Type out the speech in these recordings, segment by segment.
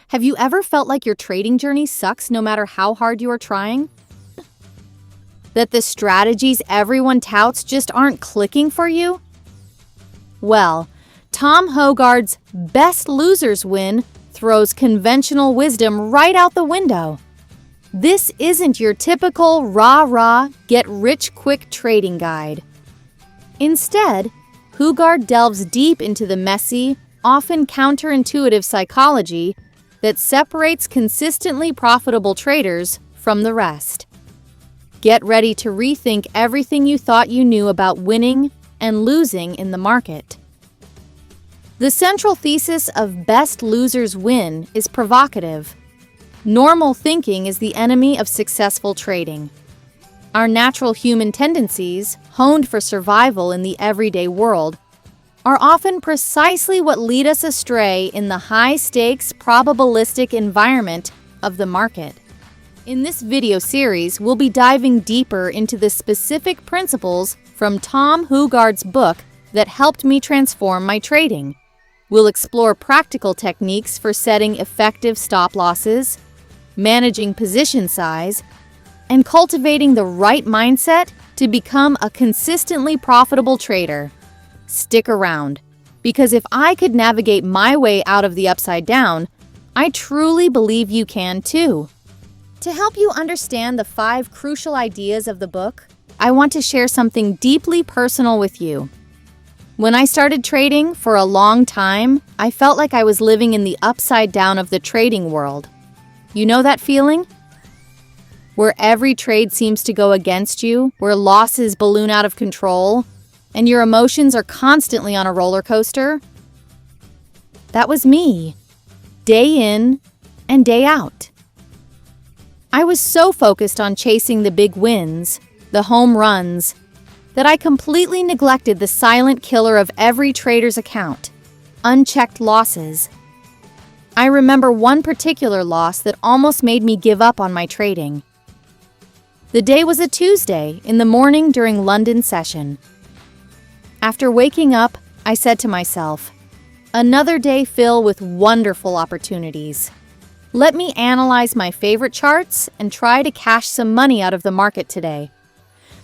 Have you ever felt like your trading journey sucks no matter how hard you are trying? That the strategies everyone touts just aren't clicking for you? Well, Tom Hougaard's Best Losers Win throws conventional wisdom right out the window. This isn't your typical rah-rah, get-rich-quick trading guide. Instead, Hougaard delves deep into the messy, often counterintuitive psychology that separates consistently profitable traders from the rest. Get ready to rethink everything you thought you knew about winning and losing in the market. The central thesis of Best Losers Win is provocative. Normal thinking is the enemy of successful trading. Our natural human tendencies, honed for survival in the everyday world, are often precisely what lead us astray in the high-stakes, probabilistic environment of the market. In this video series, we'll be diving deeper into the specific principles from Tom Hougaard's book that helped me transform my trading. We'll explore practical techniques for setting effective stop losses, managing position size, and cultivating the right mindset to become a consistently profitable trader. Stick around, because if I could navigate my way out of the upside down, I truly believe you can too. To help you understand the 5 crucial ideas of the book, I want to share something deeply personal with you. When I started trading, for a long time, I felt like I was living in the upside down of the trading world. You know that feeling? Where every trade seems to go against you, where losses balloon out of control, and your emotions are constantly on a roller coaster? That was me, day in and day out. I was so focused on chasing the big wins, the home runs, that I completely neglected the silent killer of every trader's account, unchecked losses. I remember one particular loss that almost made me give up on my trading. The day was a Tuesday in the morning during London session. After waking up, I said to myself, another day filled with wonderful opportunities. Let me analyze my favorite charts and try to cash some money out of the market today.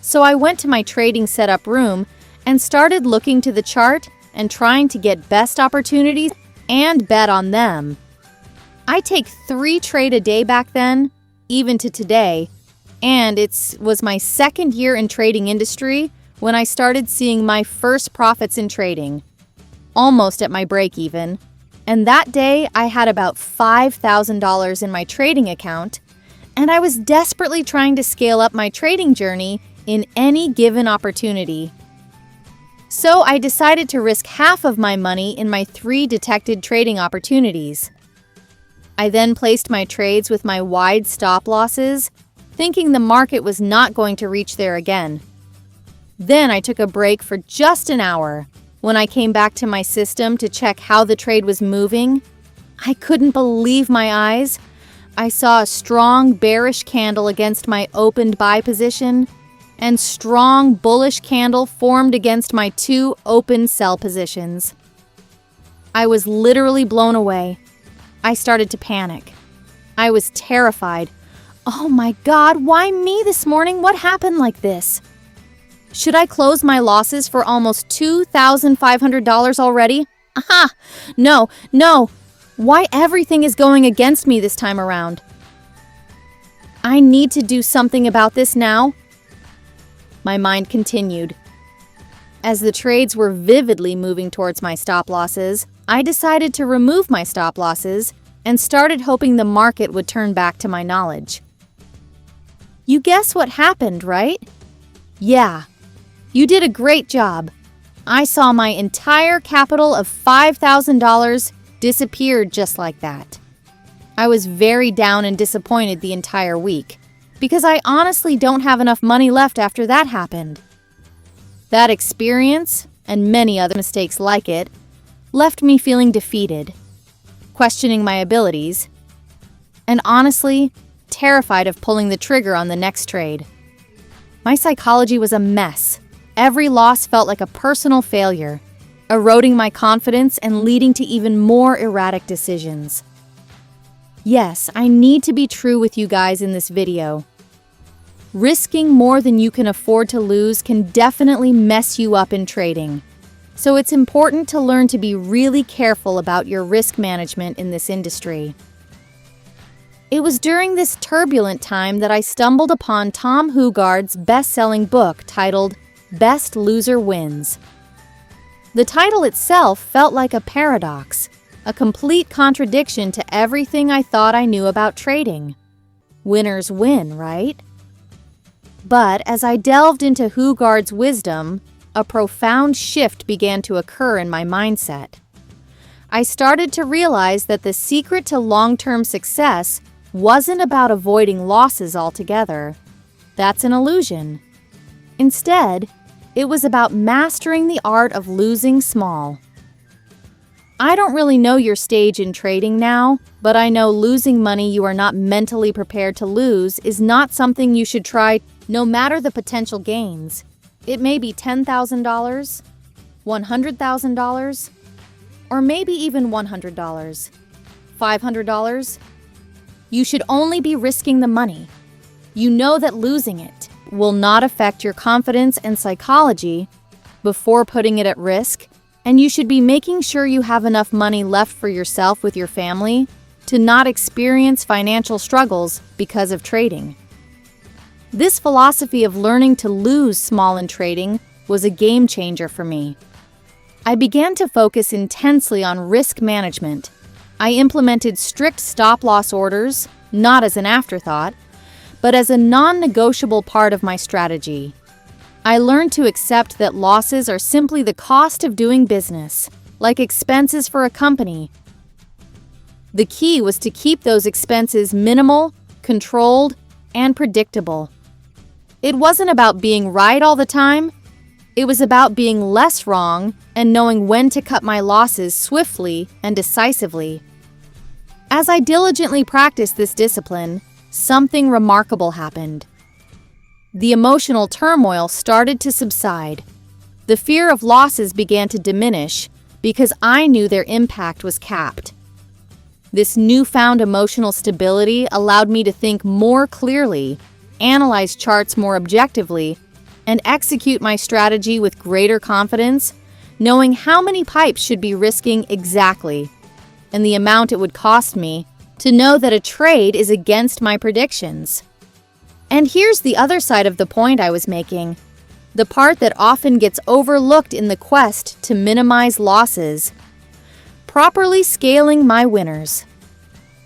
So I went to my trading setup room and started looking to the chart and trying to get best opportunities and bet on them. I take 3 trades a day back then, even to today, and it was my second year in trading industry when I started seeing my first profits in trading, almost at my break even. And that day, I had about $5,000 in my trading account, and I was desperately trying to scale up my trading journey in any given opportunity. So I decided to risk half of my money in my 3 detected trading opportunities. I then placed my trades with my wide stop losses, thinking the market was not going to reach there again. Then I took a break for just an hour. When I came back to my system to check how the trade was moving, I couldn't believe my eyes. I saw a strong bearish candle against my opened buy position, and strong bullish candle formed against my 2 open sell positions. I was literally blown away. I started to panic. I was terrified. Oh my God, why me this morning? What happened like this? Should I close my losses for almost $2,500 already? Aha! No. Why everything is going against me this time around? I need to do something about this now. My mind continued. As the trades were vividly moving towards my stop losses, I decided to remove my stop losses and started hoping the market would turn back to my knowledge. You guess what happened, right? Yeah. You did a great job. I saw my entire capital of $5,000 disappear just like that. I was very down and disappointed the entire week because I honestly don't have enough money left after that happened. That experience, and many other mistakes like it, left me feeling defeated, questioning my abilities, and honestly, terrified of pulling the trigger on the next trade. My psychology was a mess. Every loss felt like a personal failure, eroding my confidence and leading to even more erratic decisions. Yes, I need to be true with you guys in this video. Risking more than you can afford to lose can definitely mess you up in trading. So it's important to learn to be really careful about your risk management in this industry. It was during this turbulent time that I stumbled upon Tom Hougaard's best-selling book titled Best Loser Wins. The title itself felt like a paradox, a complete contradiction to everything I thought I knew about trading. Winners win, right? But as I delved into Hougaard's wisdom, a profound shift began to occur in my mindset. I started to realize that the secret to long-term success wasn't about avoiding losses altogether. That's an illusion. Instead, it was about mastering the art of losing small. I don't really know your stage in trading now, but I know losing money you are not mentally prepared to lose is not something you should try, no matter the potential gains. It may be $10,000, $100,000, or maybe even $100, $500. You should only be risking the money. You know that losing it will not affect your confidence and psychology before putting it at risk, and you should be making sure you have enough money left for yourself with your family to not experience financial struggles because of trading. This philosophy of learning to lose small in trading was a game changer for me. I began to focus intensely on risk management. I implemented strict stop-loss orders, not as an afterthought, but as a non-negotiable part of my strategy. I learned to accept that losses are simply the cost of doing business, like expenses for a company. The key was to keep those expenses minimal, controlled, and predictable. It wasn't about being right all the time. It was about being less wrong and knowing when to cut my losses swiftly and decisively. As I diligently practiced this discipline, something remarkable happened. The emotional turmoil started to subside. The fear of losses began to diminish because I knew their impact was capped. This newfound emotional stability allowed me to think more clearly, analyze charts more objectively, and execute my strategy with greater confidence, knowing how many pipes should be risking exactly, and the amount it would cost me to know that a trade is against my predictions. And here's the other side of the point I was making, the part that often gets overlooked in the quest to minimize losses: properly scaling my winners.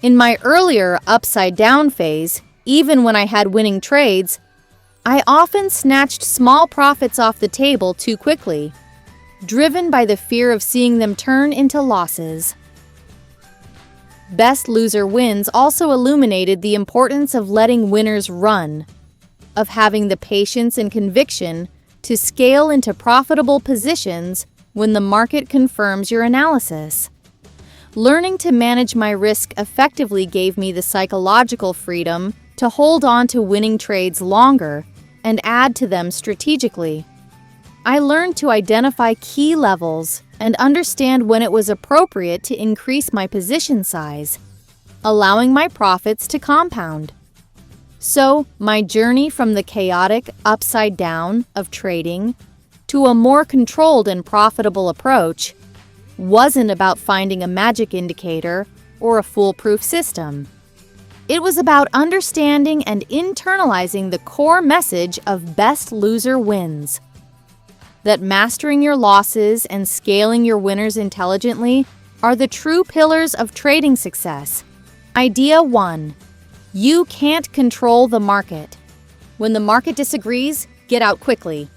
In my earlier upside-down phase, even when I had winning trades, I often snatched small profits off the table too quickly, driven by the fear of seeing them turn into losses. Best Loser Wins also illuminated the importance of letting winners run, of having the patience and conviction to scale into profitable positions when the market confirms your analysis. Learning to manage my risk effectively gave me the psychological freedom to hold on to winning trades longer and add to them strategically. I learned to identify key levels and understand when it was appropriate to increase my position size, allowing my profits to compound. So, my journey from the chaotic upside down of trading to a more controlled and profitable approach wasn't about finding a magic indicator or a foolproof system. It was about understanding and internalizing the core message of Best Loser Wins. That mastering your losses and scaling your winners intelligently are the true pillars of trading success. Idea 1. You can't control the market. When the market disagrees, get out quickly.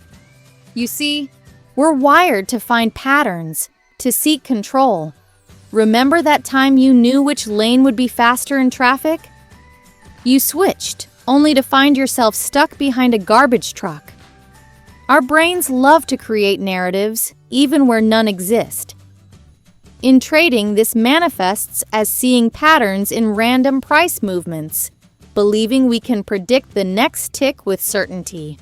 You see, we're wired to find patterns, to seek control. Remember that time you knew which lane would be faster in traffic? You switched, only to find yourself stuck behind a garbage truck. Our brains love to create narratives, even where none exist. In trading, this manifests as seeing patterns in random price movements, believing we can predict the next tick with certainty.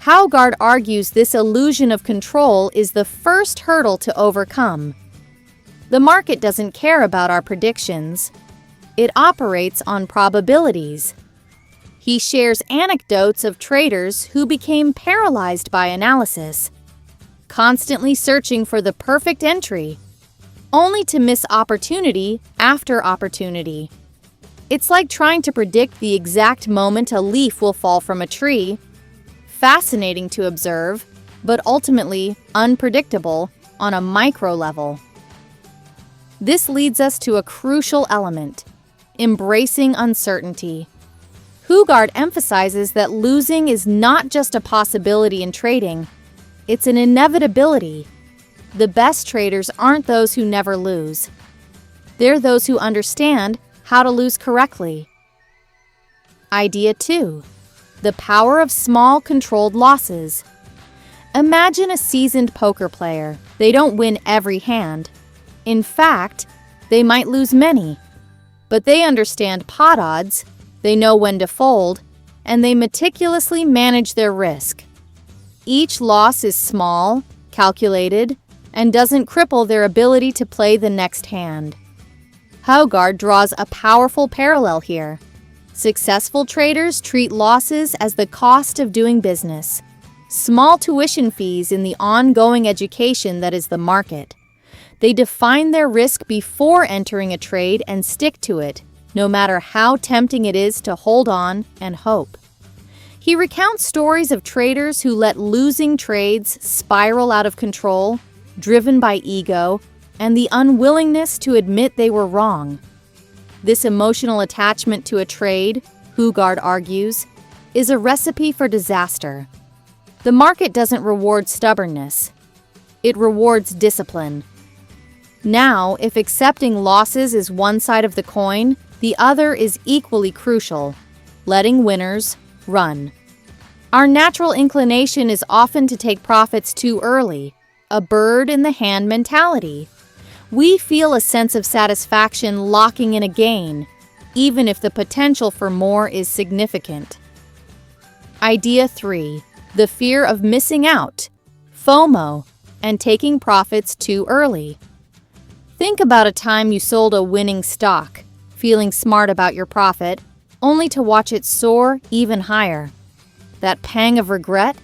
Hougaard argues this illusion of control is the first hurdle to overcome. The market doesn't care about our predictions. It operates on probabilities. He shares anecdotes of traders who became paralyzed by analysis, constantly searching for the perfect entry, only to miss opportunity after opportunity. It's like trying to predict the exact moment a leaf will fall from a tree. Fascinating to observe, but ultimately unpredictable on a micro level. This leads us to a crucial element: embracing uncertainty. Hougaard emphasizes that losing is not just a possibility in trading, it's an inevitability. The best traders aren't those who never lose. They're those who understand how to lose correctly. Idea 2. The power of small, controlled losses. Imagine a seasoned poker player. They don't win every hand. In fact, they might lose many. But they understand pot odds, they know when to fold, and they meticulously manage their risk. Each loss is small, calculated, and doesn't cripple their ability to play the next hand. Hougaard draws a powerful parallel here. Successful traders treat losses as the cost of doing business, small tuition fees in the ongoing education that is the market. They define their risk before entering a trade and stick to it, no matter how tempting it is to hold on and hope. He recounts stories of traders who let losing trades spiral out of control, driven by ego and the unwillingness to admit they were wrong. This emotional attachment to a trade, Hougaard argues, is a recipe for disaster. The market doesn't reward stubbornness. It rewards discipline. Now, if accepting losses is one side of the coin, the other is equally crucial: letting winners run. Our natural inclination is often to take profits too early, a bird in the hand mentality. We feel a sense of satisfaction locking in a gain, even if the potential for more is significant. Idea 3. The fear of missing out, FOMO, and taking profits too early. Think about a time you sold a winning stock, feeling smart about your profit, only to watch it soar even higher. That pang of regret?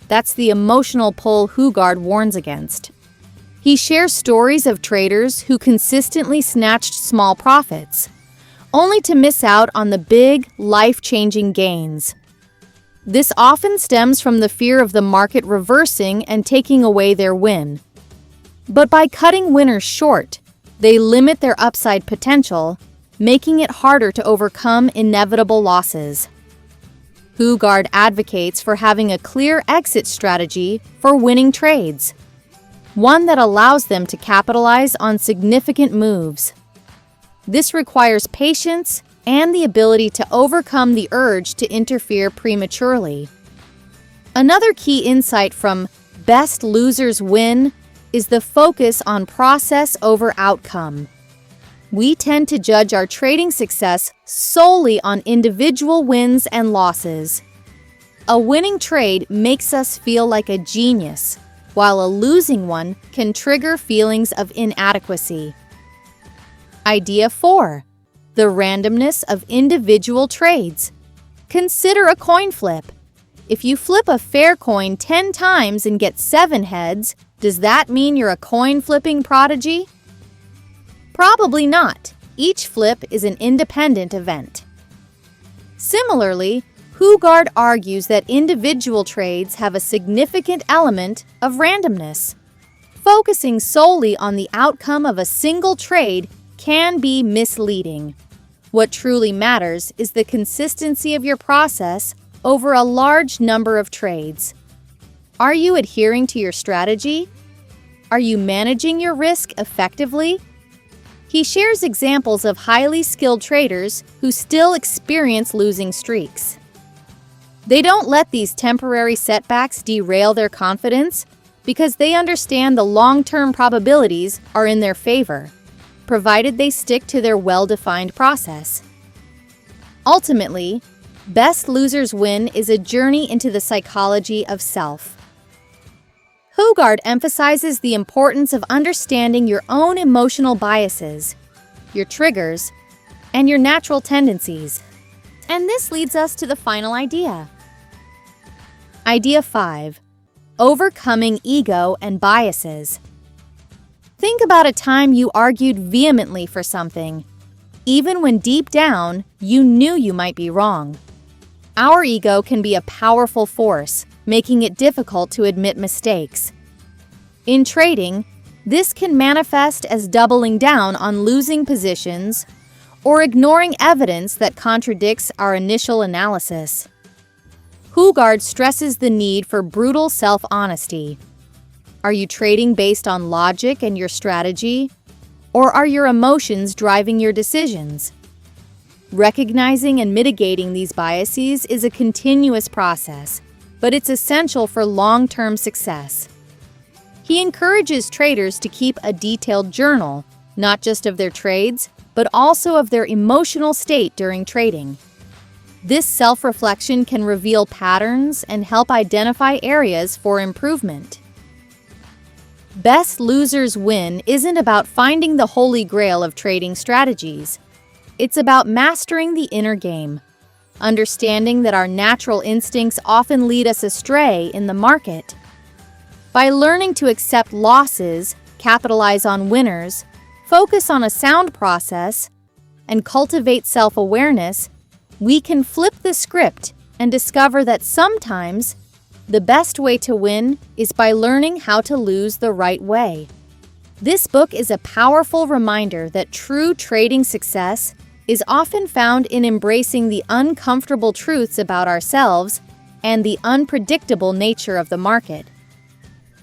That's the emotional pull Hougaard warns against. He shares stories of traders who consistently snatched small profits, only to miss out on the big, life-changing gains. This often stems from the fear of the market reversing and taking away their win. But by cutting winners short, they limit their upside potential, making it harder to overcome inevitable losses. Hougaard advocates for having a clear exit strategy for winning trades, one that allows them to capitalize on significant moves. This requires patience and the ability to overcome the urge to interfere prematurely. Another key insight from Best Losers Win is the focus on process over outcome. We tend to judge our trading success solely on individual wins and losses. A winning trade makes us feel like a genius, while a losing one can trigger feelings of inadequacy. Idea 4. The randomness of individual trades. Consider a coin flip. If you flip a fair coin 10 times and get 7 heads, does that mean you're a coin flipping prodigy? Probably not. Each flip is an independent event. Similarly, Hougaard argues that individual trades have a significant element of randomness. Focusing solely on the outcome of a single trade can be misleading. What truly matters is the consistency of your process over a large number of trades. Are you adhering to your strategy? Are you managing your risk effectively? He shares examples of highly skilled traders who still experience losing streaks. They don't let these temporary setbacks derail their confidence because they understand the long-term probabilities are in their favor, provided they stick to their well-defined process. Ultimately, Best Losers Win is a journey into the psychology of self. Hougaard emphasizes the importance of understanding your own emotional biases, your triggers, and your natural tendencies. And this leads us to the final idea. Idea 5. Overcoming ego and biases. Think about a time you argued vehemently for something, even when deep down you knew you might be wrong. Our ego can be a powerful force, making it difficult to admit mistakes. In trading, this can manifest as doubling down on losing positions or ignoring evidence that contradicts our initial analysis. Hougaard stresses the need for brutal self-honesty. Are you trading based on logic and your strategy, or are your emotions driving your decisions? Recognizing and mitigating these biases is a continuous process, but it's essential for long-term success. He encourages traders to keep a detailed journal, not just of their trades, but also of their emotional state during trading. This self-reflection can reveal patterns and help identify areas for improvement. Best Losers Win isn't about finding the holy grail of trading strategies. It's about mastering the inner game, understanding that our natural instincts often lead us astray in the market. By learning to accept losses, capitalize on winners, focus on a sound process, and cultivate self-awareness, we can flip the script and discover that sometimes the best way to win is by learning how to lose the right way. This book is a powerful reminder that true trading success is often found in embracing the uncomfortable truths about ourselves and the unpredictable nature of the market.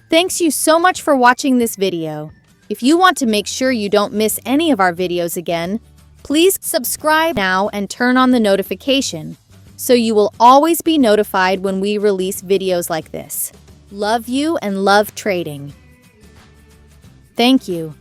Thanks you so much for watching this video. If you want to make sure you don't miss any of our videos again, please subscribe now and turn on the notification so you will always be notified when we release videos like this. Love you and love trading. Thank you.